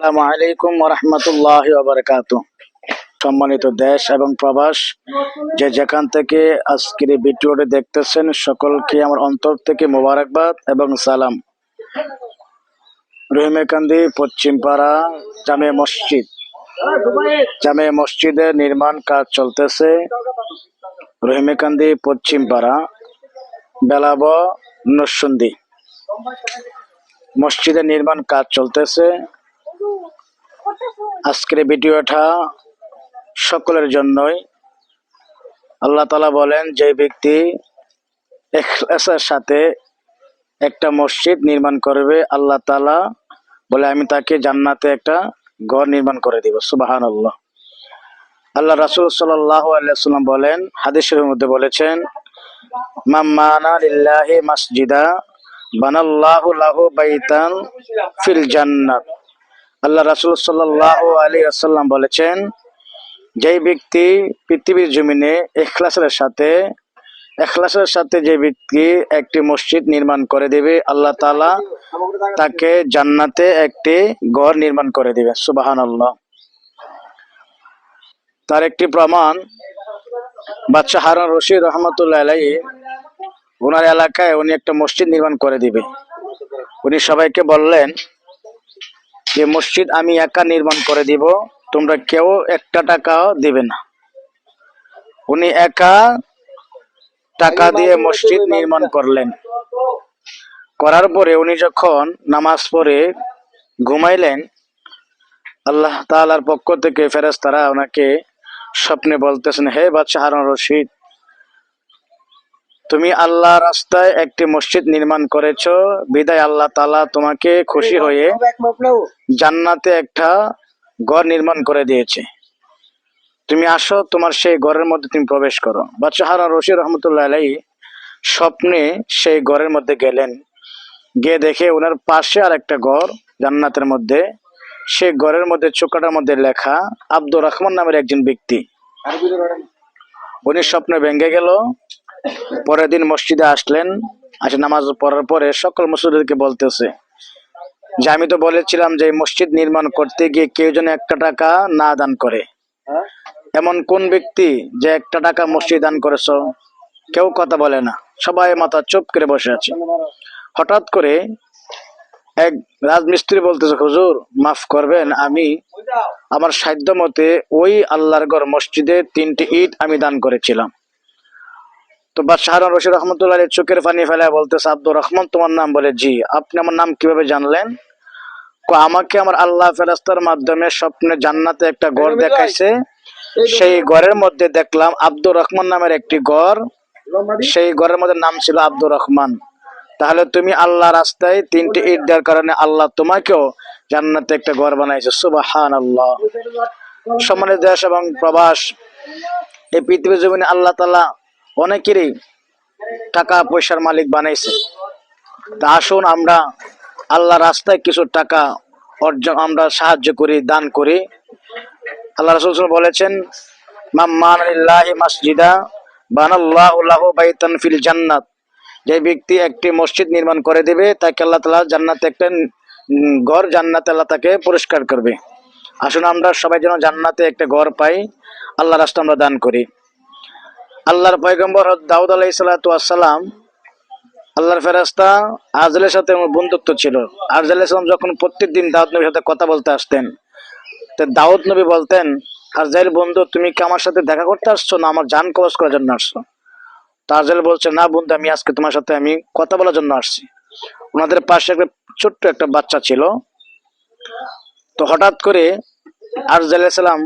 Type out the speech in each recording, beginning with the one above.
আসসালামু আলাইকুম ওয়া রাহমাতুল্লাহি ওয়া বারাকাতুহু। সম্মানিত দেশ এবং প্রবাস যে যেখান থেকে আজকের এই ভিডিওটি দেখতেছেন, সকলকে আমার অন্তর থেকে মোবারকবাদ এবং সালাম। রহিমকান্দি পশ্চিমপাড়া জামে মসজিদের নির্মাণ কাজ চলতেছে। রহিমকান্দি পশ্চিমপাড়া বেলাব নরসুন্দি মসজিদের নির্মাণ কাজ চলতেছে। আজকের ভিডিওটা সকলের জন্যই। আল্লাহ তাআলা বলেন, যে ব্যক্তি ইখলাসের সাথে একটা মসজিদ নির্মাণ করবে, আল্লাহ তাআলা বলে আমি তাকে জান্নাতে একটা ঘর নির্মাণ করে দিব। সুবহানাল্লাহ। আল্লাহ রাসূল সাল্লাল্লাহু আলাইহি ওয়াসাল্লাম বলেন, হাদিসের মধ্যে বলেছেন, মান মানা লিল্লাহি মাসজিদা বানাল্লাহু লাহু বাইতান ফিল জান্নাত। আল্লাহ রাসূল সাল্লাল্লাহু আলাইহি ওয়াসাল্লাম বলেছেন, যেই ব্যক্তি পৃথিবীর জমিনে ইখলাসের সাথে যে ব্যক্তি একটি মসজিদ নির্মাণ করে দেবে, আল্লাহ তাআলা তাকে জান্নাতে একটি ঘর নির্মাণ করে দিবে। সুবহানাল্লাহ। তার একটি প্রমাণ, বাদশাহ হারুন রশিদ রহমতুল্লাহ আলাইহি ওনার এলাকায় উনি একটা মসজিদ নির্মাণ করে দিবে। উনি সবাইকে বললেন যে মসজিদ আমি একা নির্মাণ করে দিব, তোমরা কেউ একটা টাকাও দিবে না। উনি একা টাকা দিয়ে মসজিদ নির্মাণ করলেন। করার পরে উনি যখন নামাজ পড়ে ঘুমাইলেন, আল্লাহ তাআলার পক্ষ থেকে ফেরেশতারা ওনাকে স্বপ্নে বলতেছেন, হে বাদশাহ হারুন রশিদ, তুমি আল্লাহ রাস্তায় একটি মসজিদ নির্মাণ করেছো, বিদায় আল্লাহ তাআলা তোমাকে খুশি হয়ে জান্নাতে একটা ঘর নির্মাণ করে দিয়েছে। তুমি আসো, তোমার সেই ঘরের মধ্যে তুমি প্রবেশ করো। বাদশাহ হারুন রশিদ রহমতুল্লাহ আলাইহি স্বপ্নে সেই ঘরের মধ্যে গেলেন। গিয়ে দেখে ওনার পাশে আর একটা ঘর জান্নাতের মধ্যে। সেই ঘরের মধ্যে চোকাটার মধ্যে লেখা আব্দুর রহমান নামের একজন ব্যক্তি। উনি স্বপ্নে ভেঙে গেল। পরের দিন মসজিদে আসলেন। নামাজ পড়ার পরে সকল মুসল্লিদেরকে বলতেছে যে আমি তো বলেছিলাম যে মসজিদ নির্মাণ করতে গিয়ে কেউ যেন একটা টাকা না দান করে। এমন কোন ব্যক্তি যে একটা টাকা মসজিদ দান করেছো? কেউ কথা বলে না, সবাই মাথা চুপ করে বসে আছে। হঠাৎ করে এক রাজমিস্ত্রি বলতেছে, হুজুর মাফ করবেন, আমি আমার সাধ্য মতে ওই আল্লাহর ঘর মসজিদে 3টি ইট আমি দান করেছিলাম। তো বাদশাহ হারুন রশিদ রহমতুল্লাহ আলাইহি চোখের পানি ফেলে বলতেছে, আব্দুর রহমান তোমার নাম? বলে, জি। আপনি আমার নাম কিভাবে জানলেন? আমাকে আমার আল্লাহ ফেরেশতার মাধ্যমে স্বপ্নে জান্নাতে একটা ঘর দেখাইছে, সেই ঘরের মধ্যে দেখলাম আব্দুর রহমান নামের একটি ঘর। সেই ঘরের মধ্যে নাম ছিল আব্দুর রহমান। তাহলে তুমি আল্লাহ রাস্তায় 3টি ইট দেওয়ার কারণে আল্লাহ তোমাকেও জান্নাতে একটা ঘর বানাইছে। সুবহানাল্লাহ। সম্মানিত দেশ এবং প্রবাস, এই পৃথিবীর জমিনে আল্লাহ তাআলা অনেকেরই টাকা পয়সার মালিক বানাইছে। তা আসুন আমরা আল্লাহ রাস্তায় কিছু টাকা অর্জন আমরা সাহায্য করি, দান করি। আল্লাহ রাসূল বলেছেন, মান মানা লিল্লাহি মাসজিদা বানাল্লাহু লাহু বাইতান ফিল জান্নাত। যে ব্যক্তি একটি মসজিদ নির্মাণ করে দেবে, তাকে আল্লাহ তাআলা জান্নাতে একটা ঘর, জান্নাতে আল্লাহ তাকে পুরস্কার করবে। আসুন আমরা সবাই যেন জান্নাতে একটা ঘর পাই, আল্লাহ রাস্তায় আমরা দান করি। আল্লাহর পয়গম্বর দাউদ আলাইহিস সালাতু ওয়াস সালাম, আল্লাহর ফেরেশতা আজরাইলের সাথে বন্ধুত্ব ছিল। আজরাইল আলাইহিস সালাম যখন প্রত্যেকদিন দাউদ নবীর সাথে কথা বলতে আসতেন, তো দাউদ নবী বলতেন, আজরাইল বন্ধু, তুমি কি আমার সাথে দেখা করতে আসছো না আমার জান কবজ করার জন্য আসছো? আজরাইল বলছে, না বন্ধু, আমি আজকে তোমার সাথে আমি কথা বলার জন্য আসছি। ওনাদের পাশে একটা ছোট্ট একটা বাচ্চা ছিল। তো হঠাৎ করে আজরাইল আলাইহিস সালাম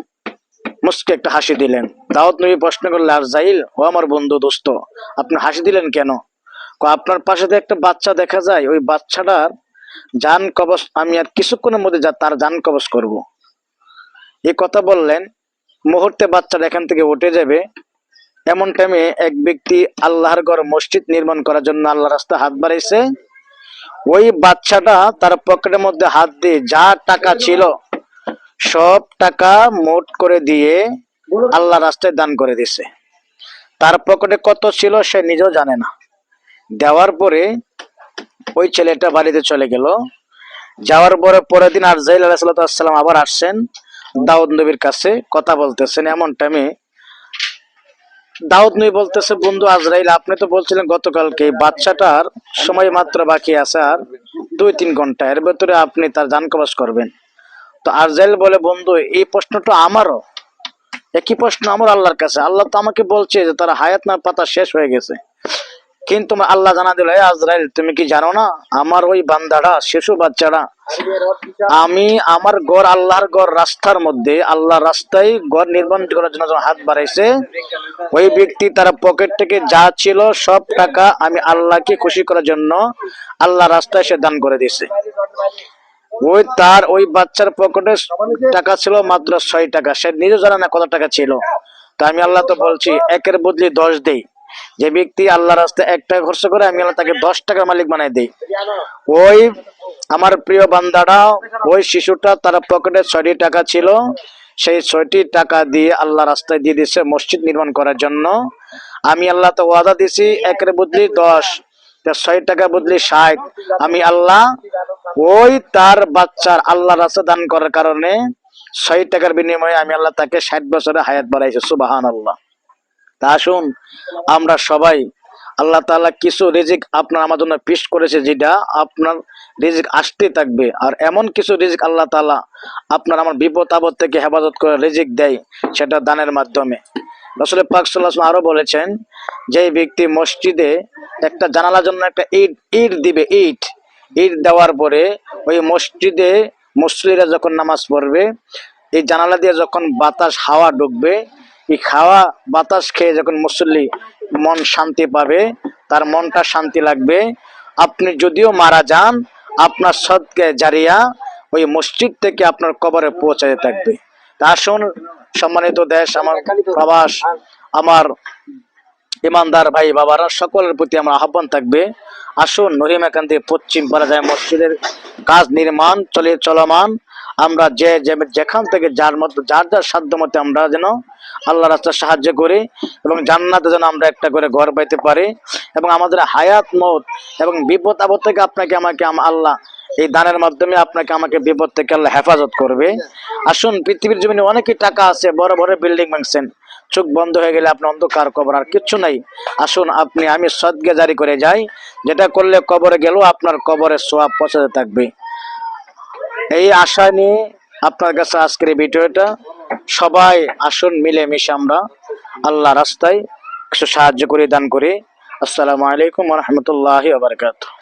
মুস্কে একটা হাসি দিলেন। দাউদ নবী প্রশ্ন করলেন, আজরাইল, ও আমার বন্ধু দোস্ত, আপনি হাসি দিলেন কেন? আপনার পাশে একটা বাচ্চা দেখা যায়, ওই বাচ্চাটার জান কবজ আমি আর কিছুক্ষণের মধ্যে তার জান কবজ করব। এই কথা বললেন। মুহূর্তে বাচ্চাটা এখান থেকে উঠে যাবে। এমন টাইমে এক ব্যক্তি আল্লাহর ঘর মসজিদ নির্মাণ করার জন্য আল্লাহ রাস্তায় হাত বাড়াইছে। ওই বাচ্চাটা তার পকেটের মধ্যে হাত দিয়ে যা টাকা ছিল সব টাকা মোট করে দিয়ে আল্লাহ রাস্তায় দান করে দিছে। তার পকেটে কত ছিল সে নিজেও জানে না। দেওয়ার পরে ওই ছেলেটা বাড়িতে চলে গেল। যাওয়ার পরে পরের দিন আরজাইল আলাইহিস সালাম আবার আসছেন দাউদ নবীর কাছে, কথা বলতেছেন। এমন টাইমে দাউদ নবী বলতেছে, বন্ধু আজরাইল, আপনি তো বলছিলেন গতকালকে বাচ্চাটার সময় মাত্র বাকি আছে আর 2-3 ঘন্টা, এর ভেতরে আপনি তার জান কবজ করবেন। তো আরজাইল বলে, বন্ধু এই প্রশ্নটা আমারও, একই প্রশ্ন আমার আল্লাহর কাছে। আল্লাহ তো আমাকে বলছে যে তার হায়াত না পাতা শেষ হয়ে গেছে, কিন্তু আল্লাহ জানা দিল, হে আজরাইল, তুমি কি জানো না আমার ওই বান্দাটা, শিশু বাচ্চাটা, আমি আমার ঘর, আল্লাহর ঘর, রাস্তার মধ্যে, আল্লাহর রাস্তায় ঘর নির্মাণ করার জন্য যখন হাত বাড়াইছে, ওই ব্যক্তি তার পকেট থেকে যা ছিল সব টাকা আমি আল্লাহকে খুশি করার জন্য আল্লাহ রাস্তায় সে দান করে দিয়েছে। ওই বাচ্চার পকেটে টাকা ছিল মাত্র 6 টাকা, সে নিজে জানে না কত টাকা ছিল। তো আমি আল্লাহ তো বলছি, একের বদলে 10 দেই। যে ব্যক্তি আল্লাহ রাস্তায় 1 টাকা খরচ করে, আমি আল্লাহ তাকে 10 টাকার মালিক বানাই দেই। ওই আমার প্রিয় বান্দাটা, ওই শিশুটা, তার পকেটে 6টি টাকা ছিল, সেই 6টি টাকা দিয়ে আল্লাহ রাস্তায় দিয়ে দিচ্ছে মসজিদ নির্মাণ করার জন্য। আমি আল্লাহ তো ওয়াদা দিছি, একের বদলে 10, 6 টাকা বদলে 60, আমি আল্লাহ ওই তার বাচ্চার আল্লাহ রাস্তা দান করার কারণে 6 টাকার বিনিময়ে আমি আল্লাহ তাকে 60 বছরের হায়াত বাড়াইছি। সুবহানাল্লাহ। তা আসুন আমরা সবাই, আল্লাহ তাআলা কিছু রিজিক আপনার আমার জন্য পেশ করেছে, যেটা আপনার রিজিক আসতে থাকবে। আর এমন কিছু রিজিক আল্লাহ তাআলা আপনার আমার বিপদ আপদ থেকে হেফাজত করে রিজিক দেয়, সেটা দানের মাধ্যমে। রাসূল পাক সাল্লাল্লাহু আলাইহি ওয়াসাল্লাম আরো বলেছেন, যে ব্যক্তি মসজিদে একটা জানালার জন্য একটা ইট দিবে, ইট দেওয়ার পরে ওই মসজিদে মুসল্লিরা যখন নামাজ পড়বে, এই জানালা দিয়ে যখন বাতাস হাওয়া ঢুকবে, এই হাওয়া বাতাস খেয়ে যখন মুসল্লি মন শান্তি পাবে, তার মনটা শান্তি লাগবে। আপনি যদিও মারা যান, আপনার সদকা জারিয়া ওই মসজিদ থেকে আপনার কবরে পৌঁছাতে থাকবে। তা আসুন সম্মানিত দেশ, আমার প্রবাস, আমার ইমানদার ভাই বাবারা, সকলের প্রতি আমার আহ্বান থাকবে, আসুন নরিমাকান্দি পশ্চিম পাড়া যায় মসজিদের কাজ নির্মাণ চলমান। আমরা যেখান থেকে যার যার সাধ্য মতে আমরা যেন আল্লাহ রাস্তায় সাহায্য করি, এবং জান্নাতে যেন আমরা একটা করে ঘর পাইতে পারি, এবং আমাদের হায়াত মত এবং বিপদ আপদ থেকে আপনাকে আমাকে আল্লাহ এই দানের মাধ্যমে আপনাকে আমাকে বিপদ থেকে আল্লাহ হেফাজত করবে। আসুন, পৃথিবীর জমিনে অনেকই টাকা আছে, বড় বড় বিল্ডিং বানাচ্ছেন, চোখ বন্ধ হয়ে গেলে আপনার অন্ধকার কবর, আর কিচ্ছু নাই। আসুন আমি সদকা জারি করে যাই, যেটা করলে কবরে গেলেও আপনার কবরে সওয়াব পৌঁছাতে থাকবে। এই আশা নিয়ে আপনার কাছে আজকের এই ভিডিওটা। সবাই আসুন মিলেমিশে আমরা আল্লাহ রাস্তায় কিছু সাহায্য করে দান করি। আসসালামু আলাইকুম ওয়া রাহমাতুল্লাহি ওয়া বারাকাতুহু।